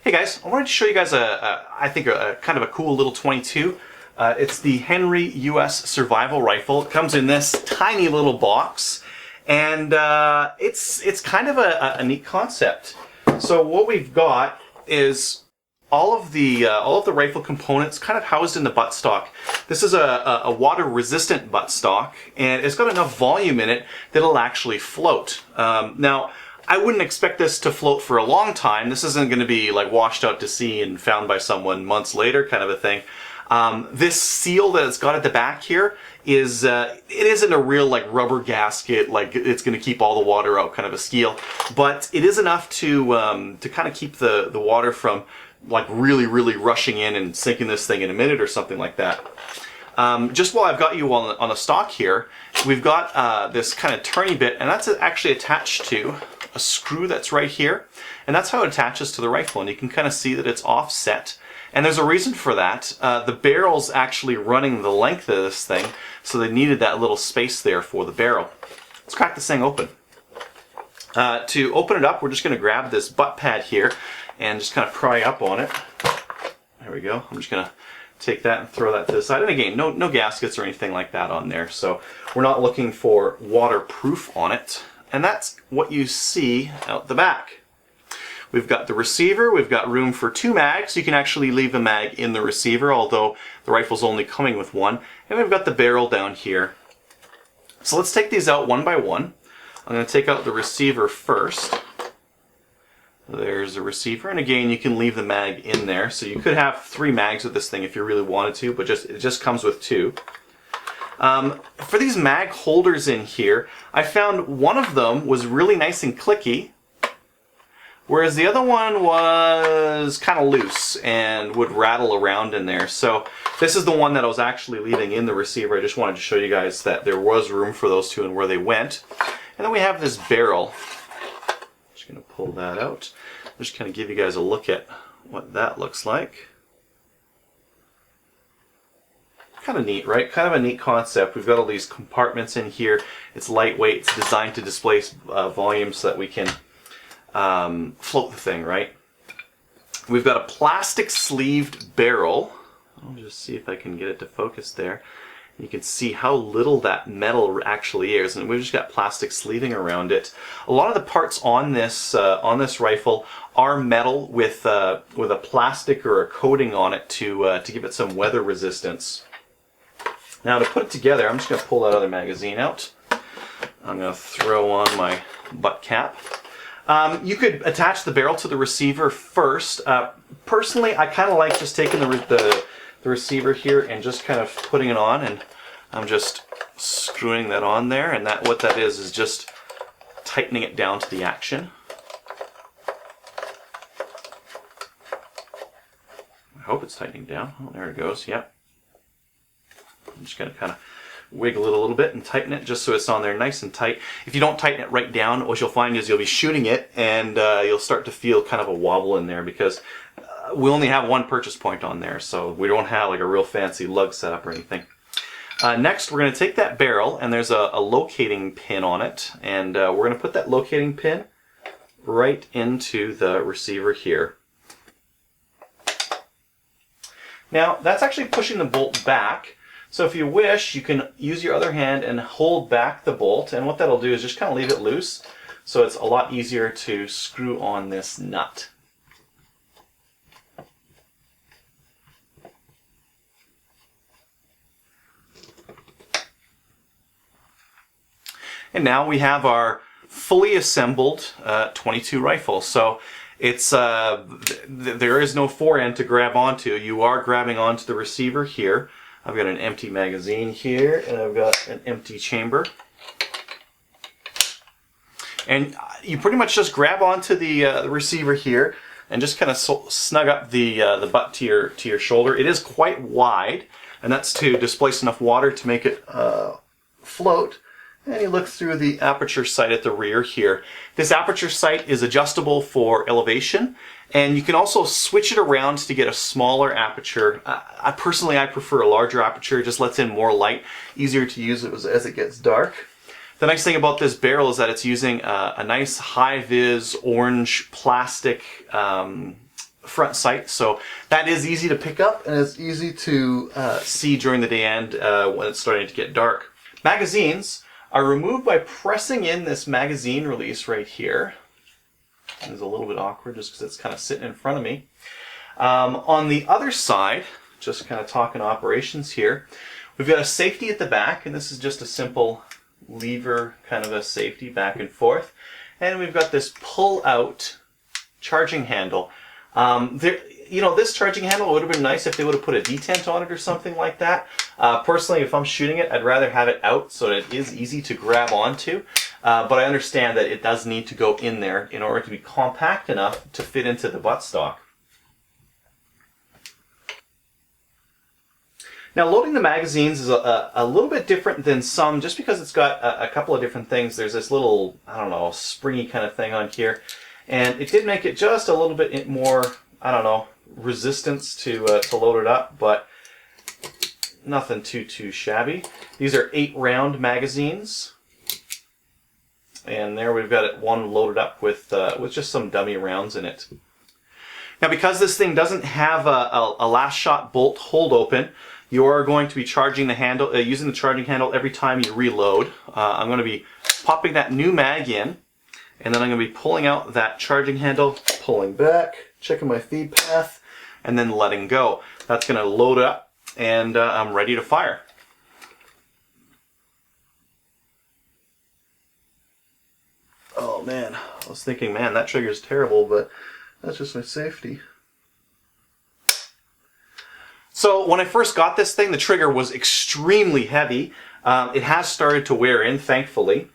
Hey guys, I wanted to show you guys I think a kind of a cool little 22. It's the Henry US Survival Rifle. It comes in this tiny little box, and it's kind of a neat concept. So what we've got is all of the rifle components kind of housed in the buttstock. This is a water-resistant buttstock, and it's got enough volume in it that it'll actually float. Now, I wouldn't expect this to float for a long time. This isn't going to be like washed out to sea and found by someone months later kind of a thing. This seal that it's got at the back here is, it isn't a real like rubber gasket, like it's going to keep all the water out kind of a seal, but it is enough to kind of keep the water from like really rushing in and sinking this thing in a minute or something like that. Just while I've got you on the stock here, we've got this kind of turny bit, and that's actually attached to a screw that's right here, and that's how it attaches to the rifle, and you can kind of see that it's offset. And there's a reason for that. The barrel's actually running the length of this thing, so they needed that little space there for the barrel. Let's crack this thing open. To open it up, we're just going to grab this butt pad here and just kind of pry up on it. There we go. I'm just going to take that and throw that to the side. And again, no gaskets or anything like that on there, so we're not looking for waterproof on it. And that's what you see out the back. We've got the receiver, we've got room for 2 mags. You can actually leave a mag in the receiver, although the rifle's only coming with 1. And we've got the barrel down here. So let's take these out one by one. I'm going to take out the receiver first. There's the receiver, and again, you can leave the mag in there. So you could have 3 mags with this thing if you really wanted to, but it just comes with 2. For these mag holders in here, I found one of them was really nice and clicky, whereas the other one was kind of loose and would rattle around in there. So this is the one that I was actually leaving in the receiver. I just wanted to show you guys that there was room for those 2 and where they went. And then we have this barrel. Just going to pull that out. Just kind of give you guys a look at what that looks like. Kind of neat, right? Kind of a neat concept. We've got all these compartments in here. It's lightweight. It's designed to displace volume so that we can float the thing, right? We've got a plastic sleeved barrel. I'll just see if I can get it to focus there. You can see how little that metal actually is, and we've just got plastic sleeving around it. A lot of the parts on this rifle are metal with a plastic or a coating on it to give it some weather resistance. Now to put it together, I'm just going to pull that other magazine out. I'm going to throw on my butt cap. You could attach the barrel to the receiver first. Personally, I kind of like just taking the receiver here and just kind of putting it on, and I'm just screwing that on there, and what that is just tightening it down to the action. I hope it's tightening down. Oh, there it goes. Yep. I'm just going to kind of wiggle it a little bit and tighten it just so it's on there nice and tight. If you don't tighten it right down, what you'll find is you'll be shooting it, and you'll start to feel kind of a wobble in there, because we only have 1 purchase point on there, so we don't have like a real fancy lug setup or anything. Next, we're going to take that barrel, and there's a locating pin on it, and we're going to put that locating pin right into the receiver here. Now, that's actually pushing the bolt back. So if you wish, you can use your other hand and hold back the bolt, and what that'll do is just kind of leave it loose, so it's a lot easier to screw on this nut. And now we have our fully assembled 22 rifle. So it's there is no forend to grab onto. You are grabbing onto the receiver here. I've got an empty magazine here, and I've got an empty chamber. And you pretty much just grab onto the receiver here and just kind of snug up the butt to your shoulder. It is quite wide, and that's to displace enough water to make it float. And you look through the aperture sight at the rear here. This aperture sight is adjustable for elevation, and you can also switch it around to get a smaller aperture. I prefer a larger aperture. It just lets in more light, easier to use as it gets dark. The nice thing about this barrel is that it's using a nice high-vis orange plastic front sight, so that is easy to pick up and it's easy to see during the day end when it's starting to get dark. Magazines are removed by pressing in this magazine release right here. It's a little bit awkward just because it's kind of sitting in front of me. On the other side, just kind of talking operations here, we've got a safety at the back, and this is just a simple lever kind of a safety back and forth. And we've got this pull-out charging handle. This charging handle would have been nice if they would have put a detent on it or something like that. Personally, if I'm shooting it, I'd rather have it out so that it is easy to grab onto. But I understand that it does need to go in there in order to be compact enough to fit into the buttstock. Now, loading the magazines is a little bit different than some, just because it's got a couple of different things. There's this little, I don't know, springy kind of thing on here. And it did make it just a little bit more, I don't know, resistance to load it up, but nothing too shabby. These are 8-round magazines. And there we've got it one loaded up with just some dummy rounds in it. Now, because this thing doesn't have a last shot bolt hold open, you are going to be charging the handle, using the charging handle every time you reload. I'm going to be popping that new mag in, and then I'm going to be pulling out that charging handle, pulling back, checking my feed path, and then letting go. That's going to load up, and I'm ready to fire. Oh man, I was thinking, man, that trigger's terrible, but that's just my safety. So when I first got this thing, the trigger was extremely heavy. It has started to wear in, thankfully.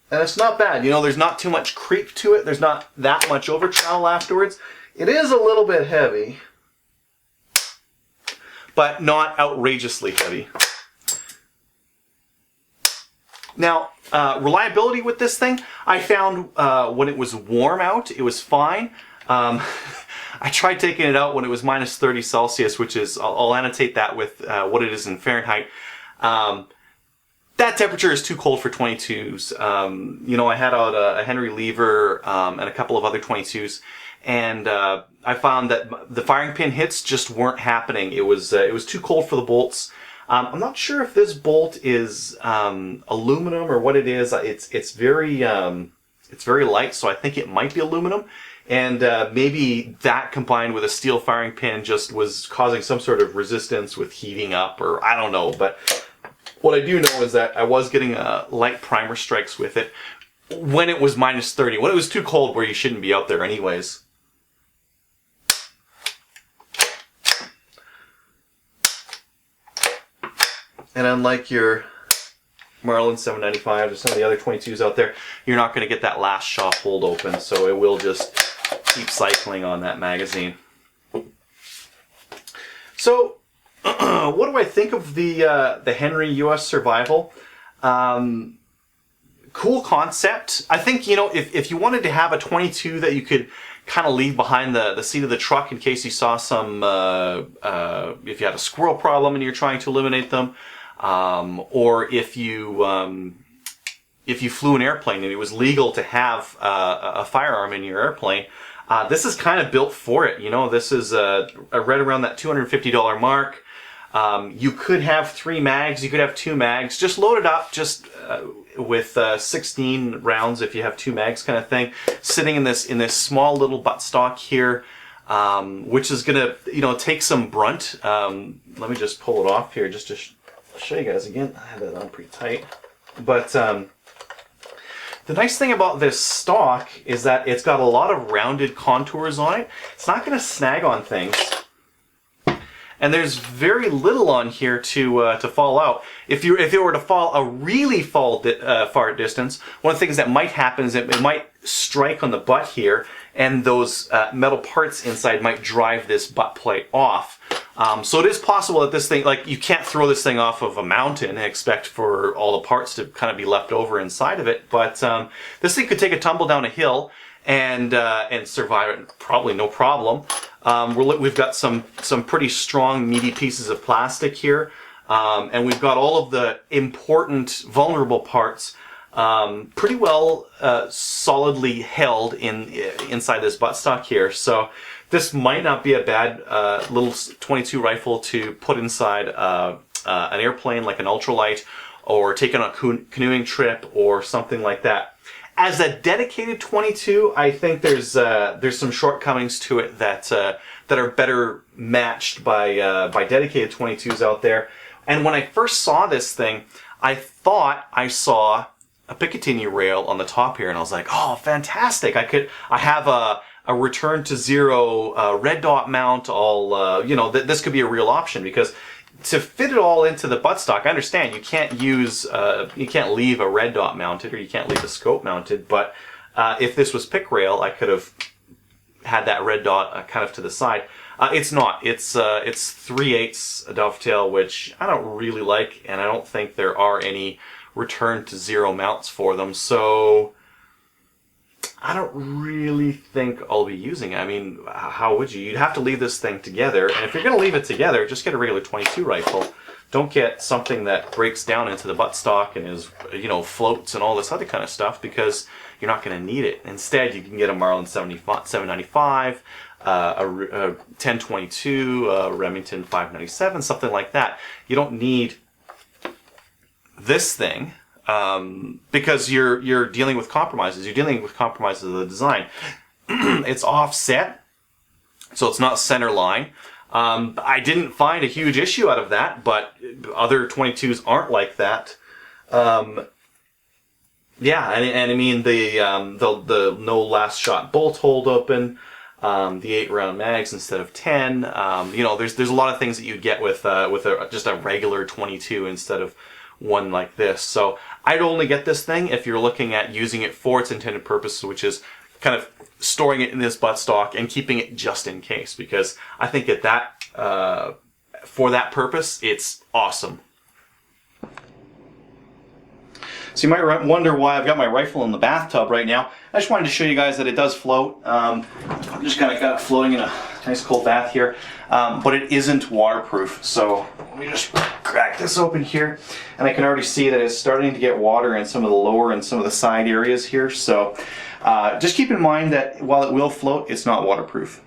And it's not bad. You know, there's not too much creep to it. There's not that much over travel afterwards. It is a little bit heavy, but not outrageously heavy. Now, reliability with this thing, I found when it was warm out, it was fine. I tried taking it out when it was minus 30 Celsius, which is, I'll annotate that with what it is in Fahrenheit. That temperature is too cold for 22s. I had out a Henry lever and a couple of other 22s, and I found that the firing pin hits just weren't happening. It was too cold for the bolts. I'm not sure if this bolt is aluminum or what it is. It's very light, so I think it might be aluminum. And maybe that combined with a steel firing pin just was causing some sort of resistance with heating up, or I don't know. But what I do know is that I was getting light primer strikes with it when it was minus 30. When it was too cold where you shouldn't be out there anyways. And unlike your Marlin 795s or some of the other 22s out there, you're not going to get that last shot hold open, so it will just keep cycling on that magazine. So, what do I think of the Henry US Survival? Cool concept. I think, if you wanted to have a 22 that you could kind of leave behind the seat of the truck in case you saw some, if you had a squirrel problem and you're trying to eliminate them, or if you flew an airplane and it was legal to have a firearm in your airplane, this is kind of built for it. This is right around that $250 mark. You could have 3 mags, you could have 2 mags, just load it up just with 16 rounds if you have 2 mags kind of thing, sitting in this small little buttstock here, which is gonna take some brunt. Let me just pull it off here just to show you guys again. I have that on pretty tight, but the nice thing about this stock is that it's got a lot of rounded contours on it. It's not going to snag on things. And there's very little on here to fall out. If it were to fall a really far distance, one of the things that might happen is it might strike on the butt here, and those metal parts inside might drive this butt plate off. So it is possible that this thing, you can't throw this thing off of a mountain and expect for all the parts to kind of be left over inside of it. But this thing could take a tumble down a hill and survive it, probably no problem. We've got some pretty strong, meaty pieces of plastic here, and we've got all of the important, vulnerable parts pretty well solidly held inside this buttstock here. So this might not be a bad little 22 rifle to put inside an airplane like an ultralight, or take on a canoeing trip or something like that. As a dedicated 22, I think there's some shortcomings to it that are better matched by dedicated 22s out there. And when I first saw this thing, I thought I saw a Picatinny rail on the top here, and I was like, oh, fantastic! I have a return to zero red dot mount. This could be a real option, because to fit it all into the buttstock, I understand you can't leave a red dot mounted, or you can't leave a scope mounted, but if this was pick rail, I could have had that red dot kind of to the side. It's not. It's 3/8 dovetail, which I don't really like, and I don't think there are any return to zero mounts for them, so I don't really think I'll be using it. I mean, how would you? You'd have to leave this thing together, and if you're going to leave it together, just get a regular 22 rifle. Don't get something that breaks down into the buttstock and is, floats and all this other kind of stuff, because you're not going to need it. Instead, you can get a Marlin 795, a 1022, a Remington 597, something like that. You don't need this thing. Because you're dealing with compromises. You're dealing with compromises of the design. It's offset, so it's not center line. I didn't find a huge issue out of that, but other 22s aren't like that. Yeah, and I mean the no last shot bolt hold open, the 8 round mags instead of 10. There's a lot of things that you'd get with just a regular 22 instead of one like this. So I'd only get this thing if you're looking at using it for its intended purpose, which is kind of storing it in this buttstock and keeping it just in case, because I think for that purpose, it's awesome. So you might wonder why I've got my rifle in the bathtub right now. I just wanted to show you guys that it does float. I'm just kind of got it floating in a nice cold bath here, but it isn't waterproof. So let me just crack this open here, and I can already see that it's starting to get water in some of the lower and some of the side areas here. So just keep in mind that while it will float, it's not waterproof.